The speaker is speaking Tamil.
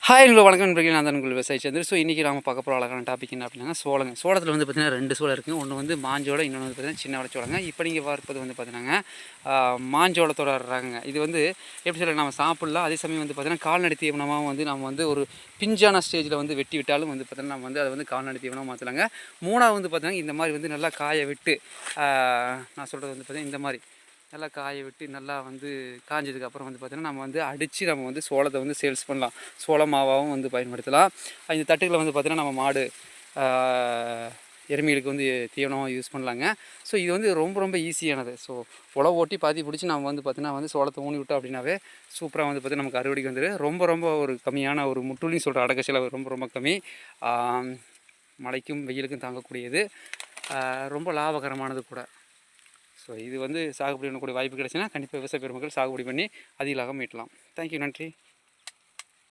ஹாய் வணக்கம் நண்பர்களே, நான் தான் உங்கள் விவசாயி சந்திர. ஸோ இன்றைக்கி நம்ம பார்க்க போகிற அழகான டாபிக் என்ன அப்படின்னா சோளங்க. சோளத்தில் வந்து பார்த்திங்கன்னா 2 சோளம் இருக்குது. ஒன்று வந்து மாஞ்சோளம், இன்னொன்று வந்து பார்த்திங்கன்னா சின்ன வடச்சோளங்க. இப்போ நீங்கள் பார்ப்பது வந்து பார்த்திங்கன்னா மாஞ்சோளத்தோட ரகங்க. இது வந்து எப்படி சொல்ல, நம்ம சாப்பிட்லாம். அதே சமயம் வந்து பார்த்திங்கன்னா கால்நடை தீவனமாக வந்து நம்ம வந்து ஒரு பிஞ்சான ஸ்டேஜில் வந்து வெட்டி விட்டாலும் வந்து பார்த்திங்கன்னா நம்ம வந்து அதை வந்து கால்நடை தீவனமாக மாற்றலாங்க. மூணாவது வந்து பார்த்திங்கன்னா இந்த மாதிரி வந்து நல்லா காய விட்டு, நான் சொல்கிறது வந்து பார்த்திங்கன்னா இந்த மாதிரி நல்லா காய விட்டு நல்லா வந்து காஞ்சதுக்கப்புறம் வந்து பார்த்திங்கன்னா நம்ம வந்து அடித்து நம்ம வந்து சோளத்தை வந்து சேல்ஸ் பண்ணலாம். சோள மாவாகவும் வந்து பயன்படுத்தலாம். இந்த தட்டுக்களை வந்து பார்த்திங்கன்னா நம்ம மாடு எருமைகளுக்கு வந்து தீவனமாக யூஸ் பண்ணலாங்க. ஸோ இது வந்து ரொம்ப ரொம்ப ஈஸியானது. ஸோ உழவு ஓட்டி பாத்தி பிடிச்சி நம்ம வந்து பார்த்திங்கன்னா வந்து சோளத்தை ஊனி விட்டோம் அப்படின்னாவே சூப்பராக வந்து பார்த்திங்கன்னா நமக்கு அறுவடைக்கு வந்துடும். ரொம்ப ரொம்ப ஒரு கம்மியான ஒரு முட்டுலின்னு சொல்கிற அடக்க செலவு ரொம்ப ரொம்ப கம்மி. மழைக்கும் வெயிலுக்கும் தாங்கக்கூடியது. ரொம்ப லாபகரமானது கூட. ஸோ இது வந்து சாகுபடி பண்ணக்கூடிய வாய்ப்பு கிடைச்சுன்னா கண்டிப்பாக விவசாய பெருமக்கள் சாகுபடி பண்ணி அதிக லாபம் ஈட்டலாம். தேங்க்யூ, நன்றி.